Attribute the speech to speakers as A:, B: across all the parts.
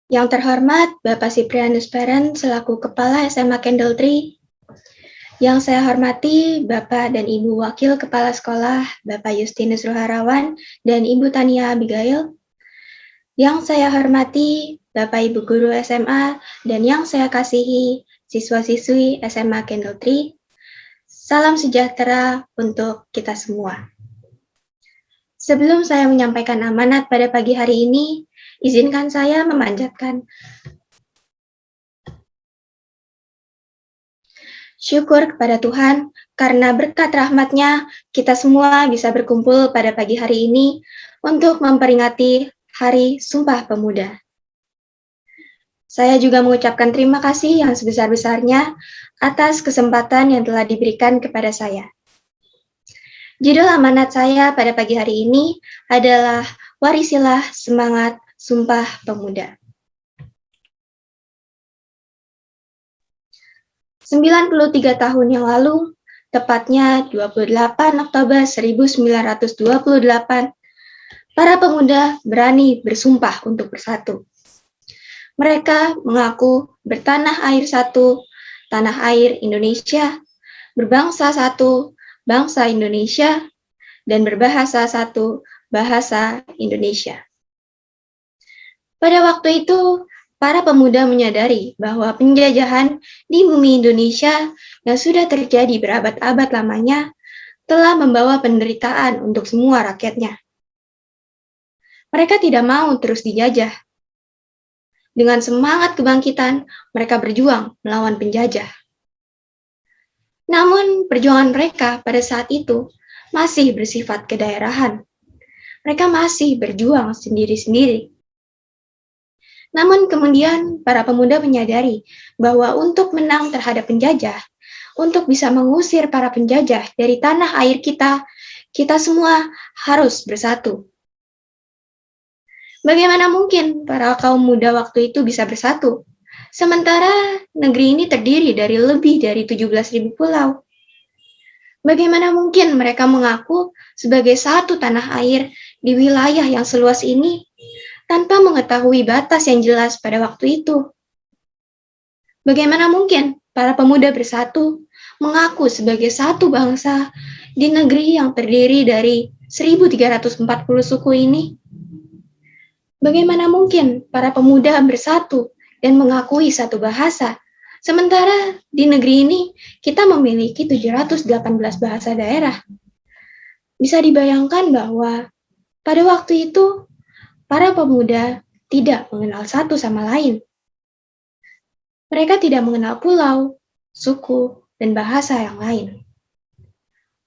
A: Yang terhormat Bapak Siprianus Peren selaku Kepala SMA Candle Tree, yang saya hormati Bapak dan Ibu Wakil Kepala Sekolah Bapak Justinus Ruharawan dan Ibu Tania Abigail, yang saya hormati Bapak Ibu Guru SMA dan yang saya kasihi siswa-siswi SMA Candle Tree, salam sejahtera untuk kita semua. Sebelum saya menyampaikan amanat pada pagi hari ini, izinkan saya memanjatkan syukur kepada Tuhan, karena berkat rahmat-Nya, kita semua bisa berkumpul pada pagi hari ini untuk memperingati Hari Sumpah Pemuda. Saya juga mengucapkan terima kasih yang sebesar-besarnya atas kesempatan yang telah diberikan kepada saya. Judul amanat saya pada pagi hari ini adalah Warisilah Semangat Sumpah Pemuda. 93 tahun yang lalu, tepatnya 28 Oktober 1928, para pemuda berani bersumpah untuk bersatu. Mereka mengaku bertanah air satu, tanah air Indonesia, berbangsa satu, bangsa Indonesia, dan berbahasa satu, bahasa Indonesia. Pada waktu itu, para pemuda menyadari bahwa penjajahan di bumi Indonesia yang sudah terjadi berabad-abad lamanya telah membawa penderitaan untuk semua rakyatnya. Mereka tidak mau terus dijajah. Dengan semangat kebangkitan, mereka berjuang melawan penjajah. Namun, perjuangan mereka pada saat itu masih bersifat kedaerahan. Mereka masih berjuang sendiri-sendiri. Namun kemudian para pemuda menyadari bahwa untuk menang terhadap penjajah, untuk bisa mengusir para penjajah dari tanah air kita, kita semua harus bersatu. Bagaimana mungkin para kaum muda waktu itu bisa bersatu? Sementara negeri ini terdiri dari lebih dari 17.000 pulau. Bagaimana mungkin mereka mengaku sebagai satu tanah air di wilayah yang seluas ini tanpa mengetahui batas yang jelas pada waktu itu? Bagaimana mungkin para pemuda bersatu mengaku sebagai satu bangsa di negeri yang terdiri dari 1.340 suku ini? Bagaimana mungkin para pemuda bersatu dan mengakui satu bahasa, sementara di negeri ini kita memiliki 718 bahasa daerah? Bisa dibayangkan bahwa pada waktu itu para pemuda tidak mengenal satu sama lain. Mereka tidak mengenal pulau, suku, dan bahasa yang lain.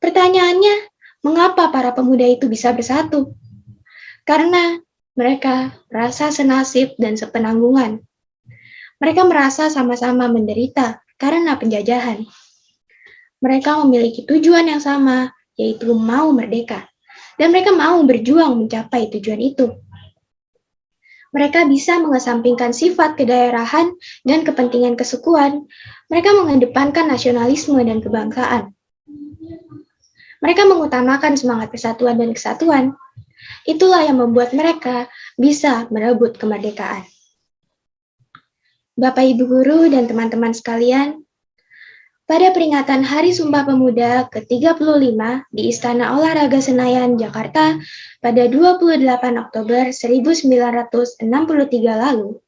A: Pertanyaannya, mengapa para pemuda itu bisa bersatu? Karena mereka merasa senasib dan sepenanggungan. Mereka merasa sama-sama menderita karena penjajahan. Mereka memiliki tujuan yang sama, yaitu mau merdeka. Dan mereka mau berjuang mencapai tujuan itu. Mereka bisa mengesampingkan sifat kedaerahan dan kepentingan kesukuan. Mereka mengedepankan nasionalisme dan kebangsaan. Mereka mengutamakan semangat persatuan dan kesatuan. Itulah yang membuat mereka bisa merebut kemerdekaan. Bapak, Ibu Guru, dan teman-teman sekalian, pada peringatan Hari Sumpah Pemuda ke-35 di Istana Olahraga Senayan, Jakarta pada 28 Oktober 1963 lalu,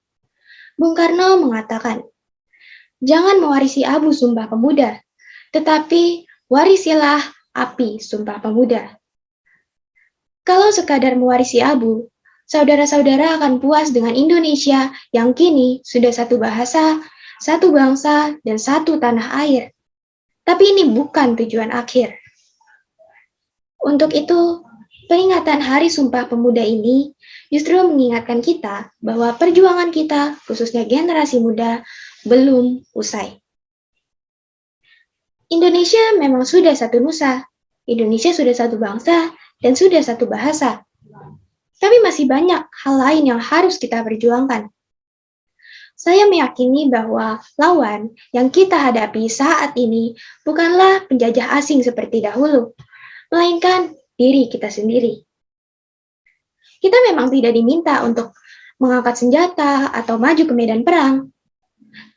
A: Bung Karno mengatakan, "Jangan mewarisi abu Sumpah Pemuda, tetapi warisilah api Sumpah Pemuda." Kalau sekadar mewarisi abu, saudara-saudara akan puas dengan Indonesia yang kini sudah satu bahasa, satu bangsa, dan satu tanah air. Tapi ini bukan tujuan akhir. Untuk itu, peringatan Hari Sumpah Pemuda ini justru mengingatkan kita bahwa perjuangan kita, khususnya generasi muda, belum usai. Indonesia memang sudah satu nusa, Indonesia sudah satu bangsa, dan sudah satu bahasa. Tapi masih banyak hal lain yang harus kita perjuangkan. Saya meyakini bahwa lawan yang kita hadapi saat ini bukanlah penjajah asing seperti dahulu, melainkan diri kita sendiri. Kita memang tidak diminta untuk mengangkat senjata, atau maju ke medan perang.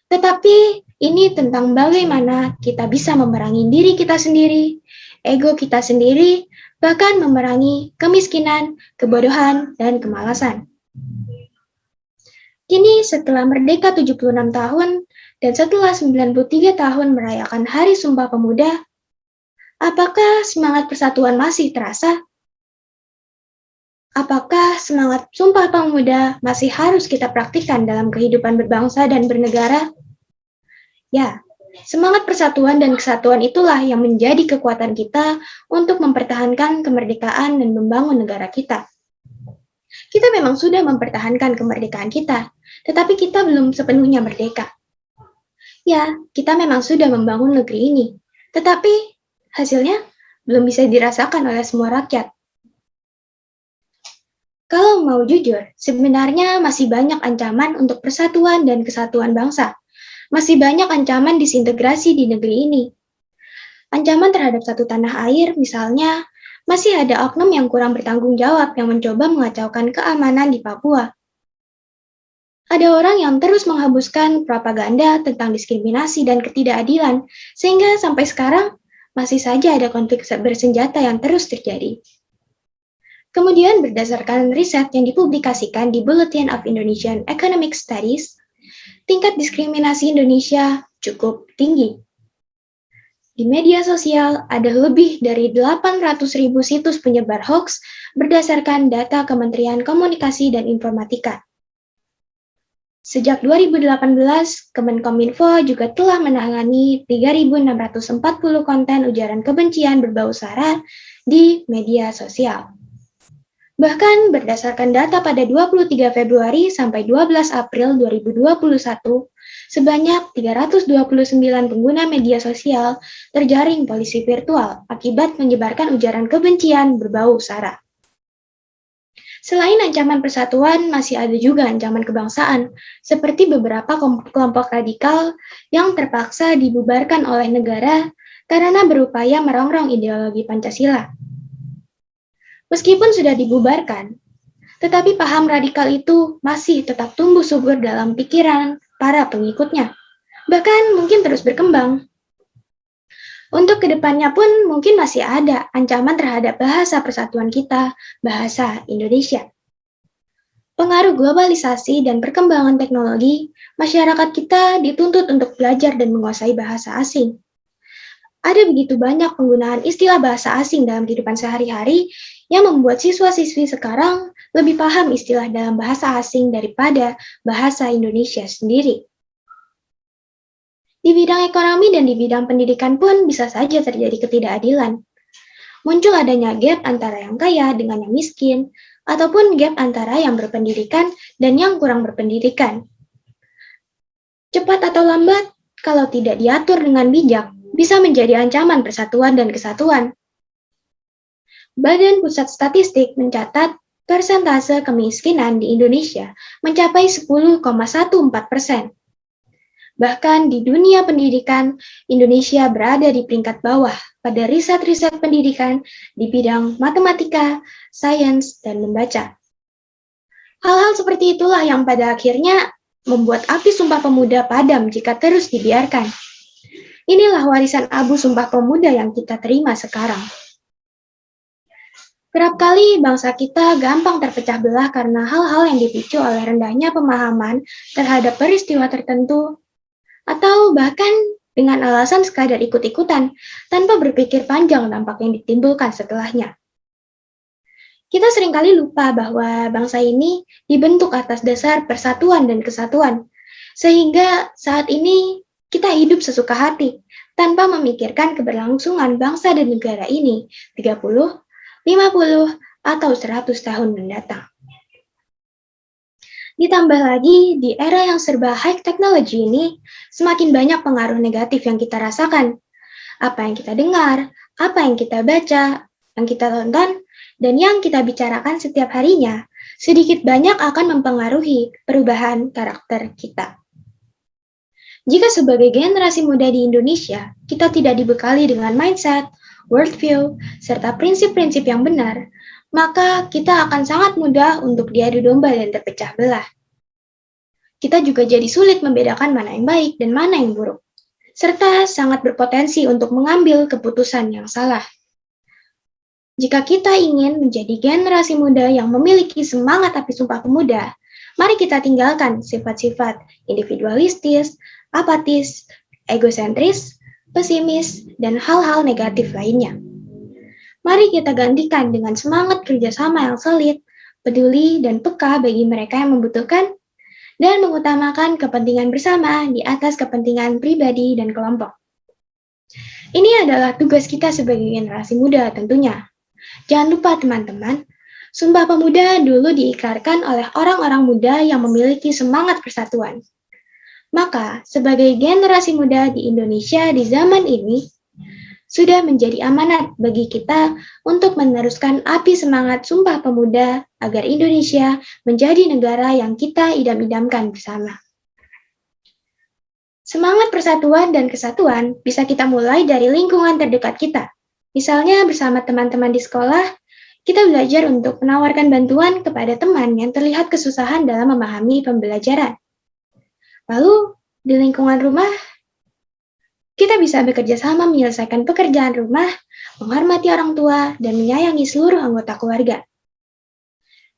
A: Tetapi ini tentang bagaimana kita bisa memerangi diri kita sendiri, ego kita sendiri, bahkan memerangi kemiskinan, kebodohan, dan kemalasan. Kini setelah merdeka 76 tahun dan setelah 93 tahun merayakan Hari Sumpah Pemuda, apakah semangat persatuan masih terasa? Apakah semangat Sumpah Pemuda masih harus kita praktikkan dalam kehidupan berbangsa dan bernegara? Ya, semangat persatuan dan kesatuan itulah yang menjadi kekuatan kita untuk mempertahankan kemerdekaan dan membangun negara kita. Kita memang sudah mempertahankan kemerdekaan kita, tetapi kita belum sepenuhnya merdeka. Ya, kita memang sudah membangun negeri ini, tetapi hasilnya belum bisa dirasakan oleh semua rakyat. Kalau mau jujur, sebenarnya masih banyak ancaman untuk persatuan dan kesatuan bangsa. Masih banyak ancaman disintegrasi di negeri ini. Ancaman terhadap satu tanah air, misalnya, masih ada oknum yang kurang bertanggung jawab yang mencoba mengacaukan keamanan di Papua. Ada orang yang terus menghembuskan propaganda tentang diskriminasi dan ketidakadilan, sehingga sampai sekarang masih saja ada konflik bersenjata yang terus terjadi. Kemudian berdasarkan riset yang dipublikasikan di Bulletin of Indonesian Economic Studies, tingkat diskriminasi Indonesia cukup tinggi. Di media sosial ada lebih dari 800.000 situs penyebar hoax berdasarkan data Kementerian Komunikasi dan Informatika. Sejak 2018, Kemenkominfo juga telah menangani 3.640 konten ujaran kebencian berbau sara di media sosial. Bahkan berdasarkan data pada 23 Februari sampai 12 April 2021, sebanyak 329 pengguna media sosial terjaring polisi virtual akibat menyebarkan ujaran kebencian berbau sara. Selain ancaman persatuan, masih ada juga ancaman kebangsaan, seperti beberapa kelompok radikal yang terpaksa dibubarkan oleh negara karena berupaya merongrong ideologi Pancasila. Meskipun sudah dibubarkan, tetapi paham radikal itu masih tetap tumbuh subur dalam pikiran para pengikutnya, bahkan mungkin terus berkembang. Untuk kedepannya pun mungkin masih ada ancaman terhadap bahasa persatuan kita, bahasa Indonesia. Pengaruh globalisasi dan perkembangan teknologi, masyarakat kita dituntut untuk belajar dan menguasai bahasa asing. Ada begitu banyak penggunaan istilah bahasa asing dalam kehidupan sehari-hari yang membuat siswa-siswi sekarang lebih paham istilah dalam bahasa asing daripada bahasa Indonesia sendiri. Di bidang ekonomi dan di bidang pendidikan pun bisa saja terjadi ketidakadilan. Muncul adanya gap antara yang kaya dengan yang miskin, ataupun gap antara yang berpendidikan dan yang kurang berpendidikan. Cepat atau lambat, kalau tidak diatur dengan bijak, bisa menjadi ancaman persatuan dan kesatuan. Badan Pusat Statistik mencatat persentase kemiskinan di Indonesia mencapai 10,14%. Bahkan di dunia pendidikan, Indonesia berada di peringkat bawah pada riset-riset pendidikan di bidang matematika, sains, dan membaca. Hal-hal seperti itulah yang pada akhirnya membuat api Sumpah Pemuda padam jika terus dibiarkan. Inilah warisan abu Sumpah Pemuda yang kita terima sekarang. Kerap kali bangsa kita gampang terpecah belah karena hal-hal yang dipicu oleh rendahnya pemahaman terhadap peristiwa tertentu, atau bahkan dengan alasan sekadar ikut-ikutan tanpa berpikir panjang dampak yang ditimbulkan setelahnya. Kita seringkali lupa bahwa bangsa ini dibentuk atas dasar persatuan dan kesatuan, sehingga saat ini kita hidup sesuka hati tanpa memikirkan keberlangsungan bangsa dan negara ini 30, 50, atau 100 tahun mendatang. Ditambah lagi, di era yang serba high technology ini, semakin banyak pengaruh negatif yang kita rasakan. Apa yang kita dengar, apa yang kita baca, yang kita tonton, dan yang kita bicarakan setiap harinya, sedikit banyak akan mempengaruhi perubahan karakter kita. Jika sebagai generasi muda di Indonesia, kita tidak dibekali dengan mindset, worldview, serta prinsip-prinsip yang benar, maka kita akan sangat mudah untuk diadu domba dan terpecah belah. kita juga jadi sulit membedakan mana yang baik dan mana yang buruk, serta sangat berpotensi untuk mengambil keputusan yang salah. Jika kita ingin menjadi generasi muda yang memiliki semangat api Sumpah Pemuda, mari kita tinggalkan sifat-sifat individualistis, apatis, egosentris, pesimis, dan hal-hal negatif lainnya. Mari kita gantikan dengan semangat kerjasama yang solid, peduli, dan peka bagi mereka yang membutuhkan, dan mengutamakan kepentingan bersama di atas kepentingan pribadi dan kelompok. Ini adalah tugas kita sebagai generasi muda tentunya. Jangan lupa teman-teman, Sumpah Pemuda dulu diikrarkan oleh orang-orang muda yang memiliki semangat persatuan. Maka, sebagai generasi muda di Indonesia di zaman ini, sudah menjadi amanat bagi kita untuk meneruskan api semangat Sumpah Pemuda agar Indonesia menjadi negara yang kita idam-idamkan bersama. Semangat persatuan dan kesatuan bisa kita mulai dari lingkungan terdekat kita. Misalnya bersama teman-teman di sekolah, kita belajar untuk menawarkan bantuan kepada teman yang terlihat kesusahan dalam memahami pembelajaran. Lalu, di lingkungan rumah, kita bisa bekerja sama menyelesaikan pekerjaan rumah, menghormati orang tua, dan menyayangi seluruh anggota keluarga.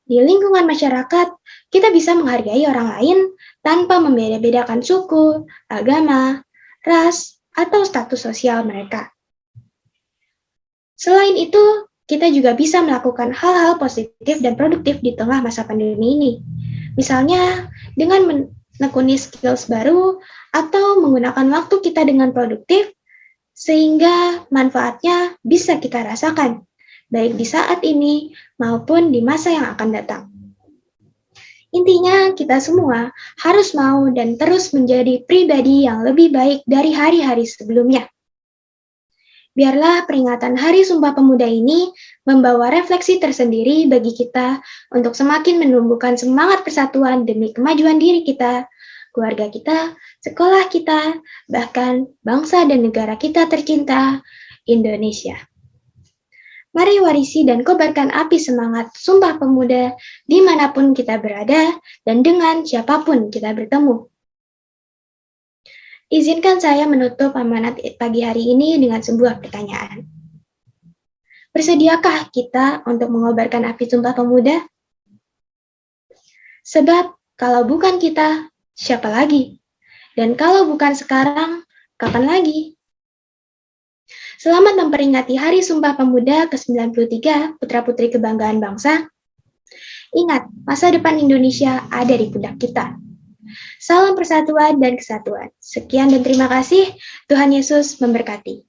A: Di lingkungan masyarakat, kita bisa menghargai orang lain tanpa membeda-bedakan suku, agama, ras, atau status sosial mereka. Selain itu, kita juga bisa melakukan hal-hal positif dan produktif di tengah masa pandemi ini. Misalnya, dengan menekuni skills baru atau menggunakan waktu kita dengan produktif, sehingga manfaatnya bisa kita rasakan, baik di saat ini maupun di masa yang akan datang. Intinya, kita semua harus mau dan terus menjadi pribadi yang lebih baik dari hari-hari sebelumnya. Biarlah peringatan Hari Sumpah Pemuda ini membawa refleksi tersendiri bagi kita untuk semakin menumbuhkan semangat persatuan demi kemajuan diri kita, keluarga kita, sekolah kita, bahkan bangsa dan negara kita tercinta, Indonesia. Mari warisi dan kobarkan api semangat Sumpah Pemuda dimanapun kita berada dan dengan siapapun kita bertemu. Izinkan saya menutup amanat pagi hari ini dengan sebuah pertanyaan. Bersediakah kita untuk mengobarkan api Sumpah Pemuda? Sebab kalau bukan kita, siapa lagi? Dan kalau bukan sekarang, kapan lagi? Selamat memperingati Hari Sumpah Pemuda ke-93 Putra-Putri Kebanggaan Bangsa. Ingat, masa depan Indonesia ada di pundak kita. Salam persatuan dan kesatuan. Sekian dan terima kasih. Tuhan Yesus memberkati.